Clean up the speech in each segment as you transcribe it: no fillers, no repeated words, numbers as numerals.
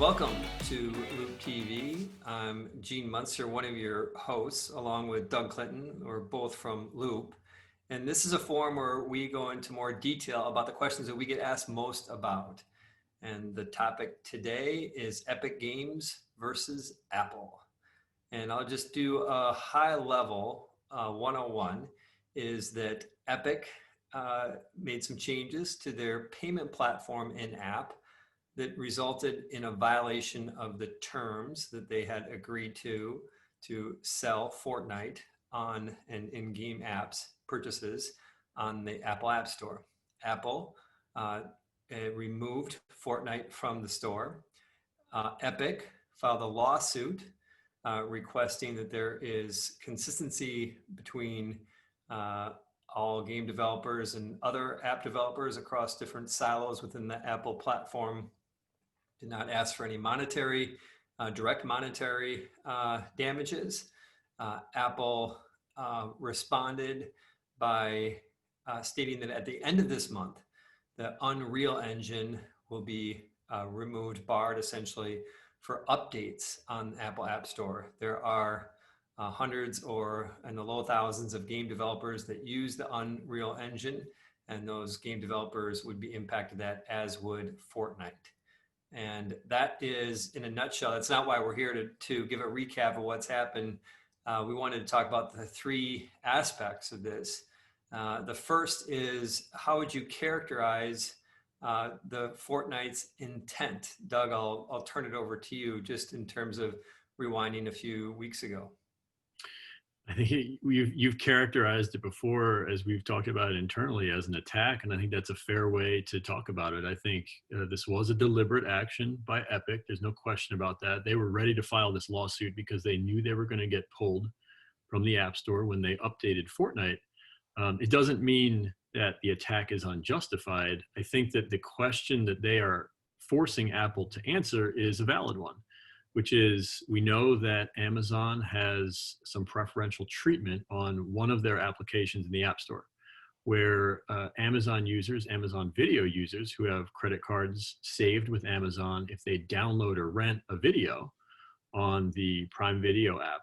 Welcome to Loup TV. I'm Gene Munster, one of your hosts, along with Doug Clinton. We're both from Loup. And this is a forum where we go into more detail about the questions that we get asked most about. And the topic today is Epic Games versus Apple. And I'll just do a high level 101 is that Epic made some changes to their payment platform in app that resulted in a violation of the terms that they had agreed to sell Fortnite on and in-game apps purchases on the Apple App Store. Apple removed Fortnite from the store. Epic filed a lawsuit requesting that there is consistency between all game developers and other app developers across different silos within the Apple platform. Did not ask for any monetary, direct monetary damages. Apple responded by stating that at the end of this month, the Unreal Engine will be removed, barred essentially for updates on the Apple App Store. There are hundreds or in the low thousands of game developers that use the Unreal Engine, and those game developers would be impacted that, as would Fortnite. And that is, in a nutshell, that's not why we're here to give a recap of what's happened. We wanted to talk about the three aspects of this. The first is, how would you characterize the Fortnite's intent? Doug, I'll turn it over to you just in terms of rewinding a few weeks ago. I think you've characterized it before, as we've talked about it internally, as an attack, and I think that's a fair way to talk about it. I think this was a deliberate action by Epic. There's no question about that. They were ready to file this lawsuit because they knew they were going to get pulled from the App Store when they updated Fortnite. It doesn't mean that the attack is unjustified. I think that the question that they are forcing Apple to answer is a valid one, which is, we know that Amazon has some preferential treatment on one of their applications in the App Store, where Amazon users, Amazon Video users who have credit cards saved with Amazon, if they download or rent a video on the Prime Video app,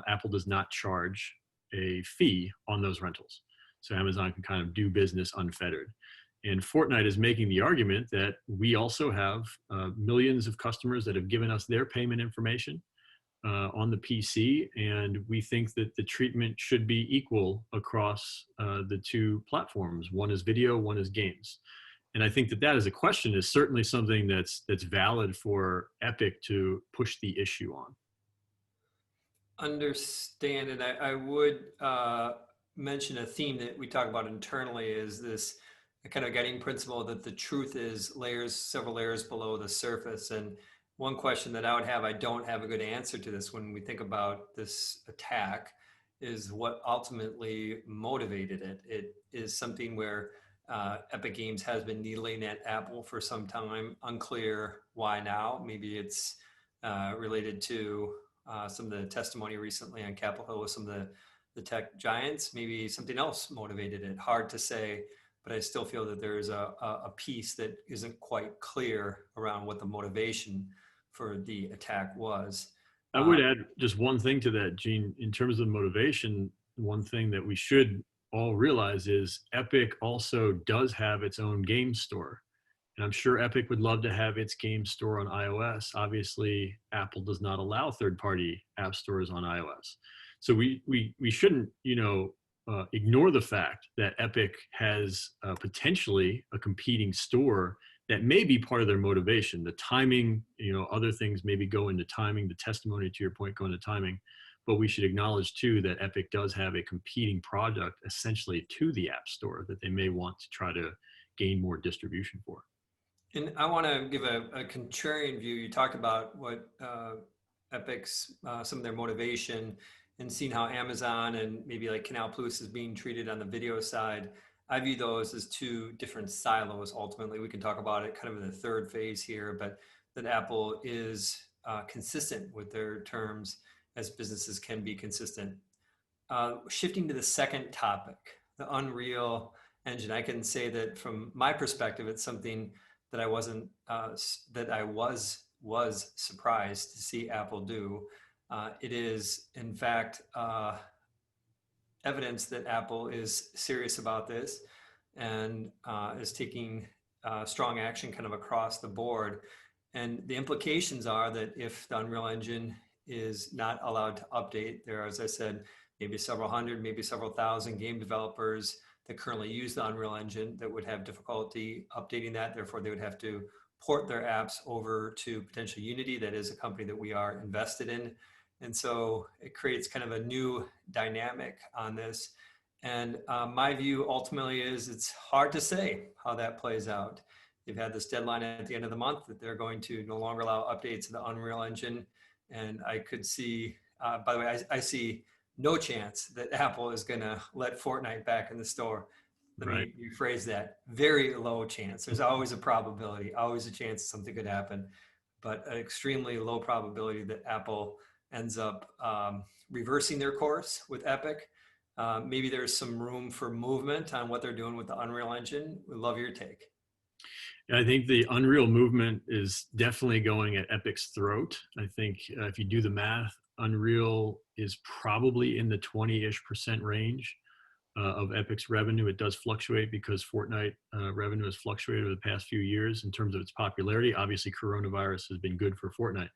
Apple does not charge a fee on those rentals. So Amazon can kind of do business unfettered. And Fortnite is making the argument that we also have millions of customers that have given us their payment information on the PC, and we think that the treatment should be equal across the two platforms. One is video, one is games. And I think that as a question is certainly something that's valid for Epic to push the issue on. Understand, and I would mention a theme that we talk about internally is this kind of guiding principle that the truth is several layers below the surface. And one question that I don't have a good answer to this when we think about this attack, is what ultimately motivated it. It is something where Epic Games has been needling at Apple for some time. Unclear why now. Maybe it's related to some of the testimony recently on Capitol Hill with some of the tech giants. Maybe something else motivated it. Hard to say. But I still feel that there is a piece that isn't quite clear around what the motivation for the attack was. I would add just one thing to that, Gene. In terms of motivation, one thing that we should all realize is Epic also does have its own game store. And I'm sure Epic would love to have its game store on iOS. Obviously, Apple does not allow third-party app stores on iOS. So we shouldn't, ignore the fact that Epic has potentially a competing store that may be part of their motivation. The timing, other things maybe go into timing, the testimony, to your point, go into timing. But we should acknowledge too that Epic does have a competing product essentially to the App Store that they may want to try to gain more distribution for. And I want to give a contrarian view. You talked about what Epic's, some of their motivation, and seeing how Amazon and maybe like Canal Plus is being treated on the video side. I view those as two different silos. Ultimately, we can talk about it kind of in the third phase here, but that Apple is consistent with their terms as businesses can be consistent. Shifting to the second topic, the Unreal Engine, I can say that from my perspective, it's something that I wasn't that I was surprised to see Apple do. It is, in fact, evidence that Apple is serious about this and is taking strong action kind of across the board. And the implications are that if the Unreal Engine is not allowed to update, there are, as I said, maybe several hundred, maybe several thousand game developers that currently use the Unreal Engine that would have difficulty updating that. Therefore, they would have to port their apps over to potentially Unity, that is a company that we are invested in. And so it creates kind of a new dynamic on this. And my view ultimately is it's hard to say how that plays out. They've had this deadline at the end of the month that they're going to no longer allow updates to the Unreal Engine. And I could see, by the way, I see no chance that Apple is going to let Fortnite back in the store. Let Right. me rephrase that. Very low chance. There's always a probability, always a chance something could happen, but an extremely low probability that Apple ends up reversing their course with Epic. Maybe there's some room for movement on what they're doing with the Unreal Engine. We'd love your take. I think the Unreal movement is definitely going at Epic's throat. I think if you do the math, Unreal is probably in the 20-ish% range of Epic's revenue. It does fluctuate because Fortnite revenue has fluctuated over the past few years in terms of its popularity. Obviously, coronavirus has been good for Fortnite.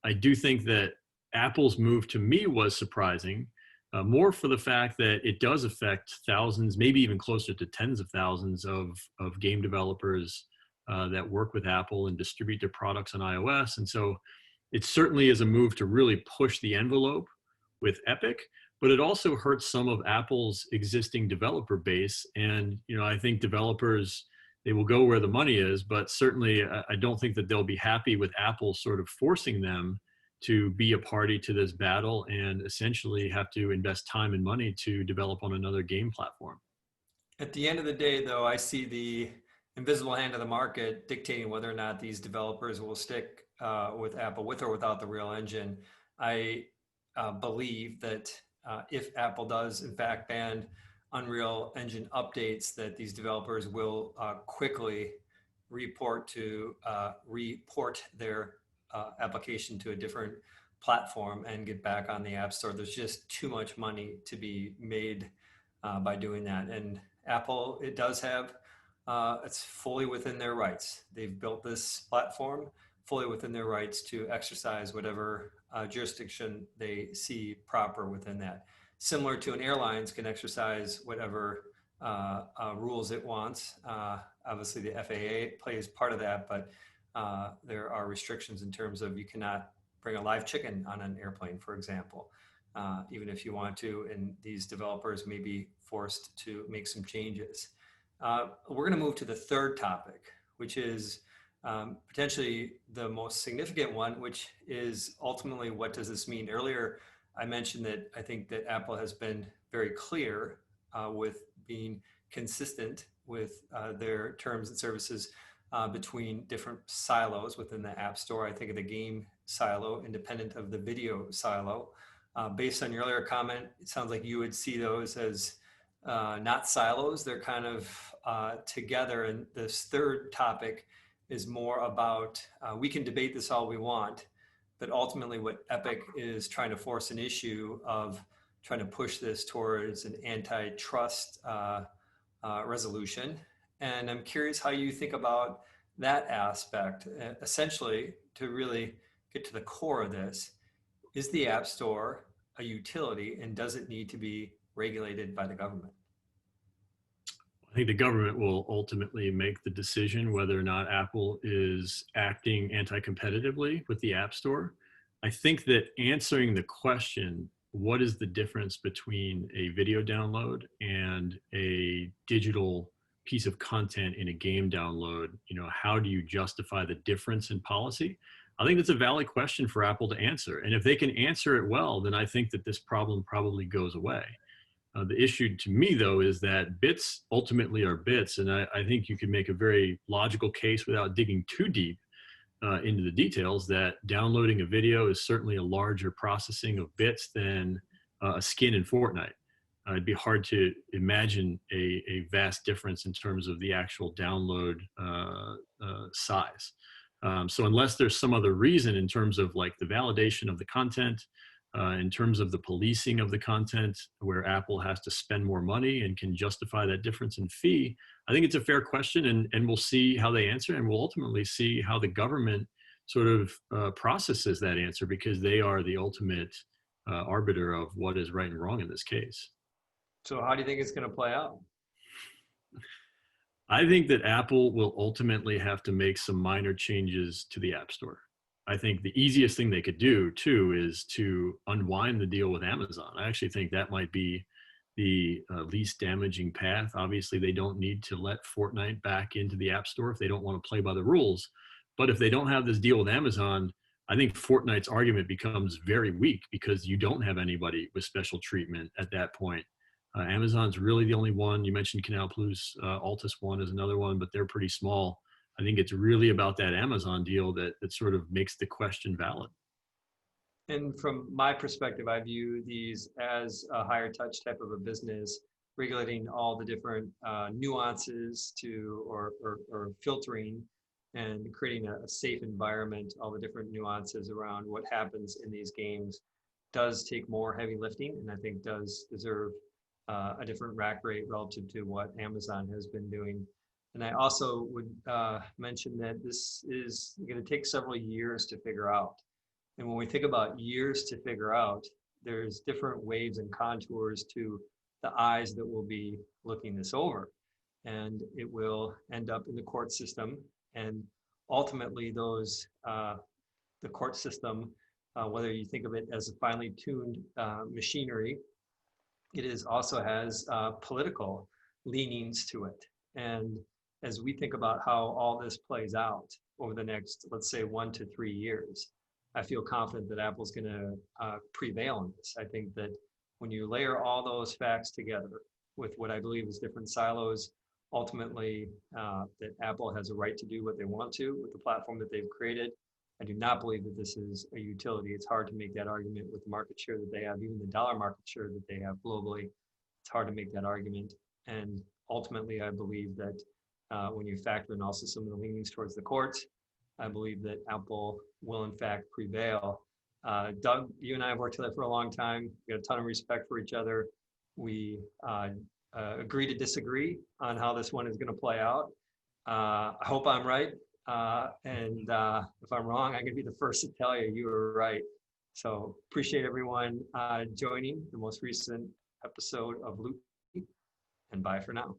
I do think that Apple's move to me was surprising, more for the fact that it does affect thousands, maybe even closer to tens of thousands of game developers that work with Apple and distribute their products on iOS. And so it certainly is a move to really push the envelope with Epic, but it also hurts some of Apple's existing developer base. And, I think developers, they will go where the money is, but certainly I don't think that they'll be happy with Apple sort of forcing them to be a party to this battle and essentially have to invest time and money to develop on another game platform. At the end of the day, though, I see the invisible hand of the market dictating whether or not these developers will stick with Apple, with or without the Real Engine. I believe that if Apple does, in fact, ban Unreal Engine updates, that these developers will quickly report their application to a different platform and get back on the App Store. There's just too much money to be made by doing that. And Apple, it does have, it's fully within their rights. They've built this platform fully within their rights to exercise whatever jurisdiction they see proper within that. Similar to an airlines can exercise whatever rules it wants. Obviously, the FAA plays part of that, but there are restrictions in terms of you cannot bring a live chicken on an airplane, for example, even if you want to, and these developers may be forced to make some changes. We're going to move to the third topic, which is potentially the most significant one, which is ultimately what does this mean? Earlier, I mentioned that I think that Apple has been very clear with being consistent with their terms and services between different silos within the App Store. I think of the game silo independent of the video silo. Based on your earlier comment, it sounds like you would see those as not silos. They're kind of together. And this third topic is more about, we can debate this all we want, but ultimately what Epic is trying to force an issue of trying to push this towards an antitrust resolution. And I'm curious how you think about that aspect. Essentially, to really get to the core of this, is the App Store a utility and does it need to be regulated by the government? I think the government will ultimately make the decision whether or not Apple is acting anti-competitively with the App Store. I think that answering the question, what is the difference between a video download and a digital piece of content in a game download? How do you justify the difference in policy? I think that's a valid question for Apple to answer. And if they can answer it well, then I think that this problem probably goes away. The issue to me, though, is that bits ultimately are bits. And I think you can make a very logical case without digging too deep into the details that downloading a video is certainly a larger processing of bits than a skin in Fortnite. it'd be hard to imagine a vast difference in terms of the actual download size. So unless there's some other reason in terms of like the validation of the content, in terms of the policing of the content, where Apple has to spend more money and can justify that difference in fee, I think it's a fair question, and we'll see how they answer, and we'll ultimately see how the government sort of processes that answer, because they are the ultimate arbiter of what is right and wrong in this case. So how do you think it's going to play out? I think that Apple will ultimately have to make some minor changes to the App Store. I think the easiest thing they could do too is to unwind the deal with Amazon. I actually think that might be the least damaging path. Obviously, they don't need to let Fortnite back into the App Store if they don't want to play by the rules. But if they don't have this deal with Amazon, I think Fortnite's argument becomes very weak, because you don't have anybody with special treatment at that point. Amazon's really the only one. You mentioned Canal Plus, Altus One is another one, but they're pretty small. I think it's really about that Amazon deal that sort of makes the question valid. And from my perspective, I view these as a higher touch type of a business, regulating all the different nuances to or filtering and creating a safe environment. All the different nuances around what happens in these games does take more heavy lifting, and I think does deserve a different rack rate relative to what Amazon has been doing. And I also would mention that this is going to take several years to figure out. And when we think about years to figure out, there's different waves and contours to the eyes that will be looking this over. And it will end up in the court system. And ultimately, the court system, whether you think of it as a finely tuned machinery, it is also has political leanings to it. And as we think about how all this plays out over the next, let's say, 1 to 3 years, I feel confident that Apple's going to prevail in this. I think that when you layer all those facts together with what I believe is different silos, ultimately that Apple has a right to do what they want to with the platform that they've created. I do not believe that this is a utility. It's hard to make that argument with the market share that they have, even the dollar market share that they have globally. It's hard to make that argument. And ultimately, I believe that when you factor in also some of the leanings towards the courts, I believe that Apple will in fact prevail. Doug, you and I have worked together for a long time. We got a ton of respect for each other. We agree to disagree on how this one is going to play out. I hope I'm right. And if I'm wrong, I'm going to be the first to tell you you were right. So appreciate everyone joining the most recent episode of Loup, and bye for now.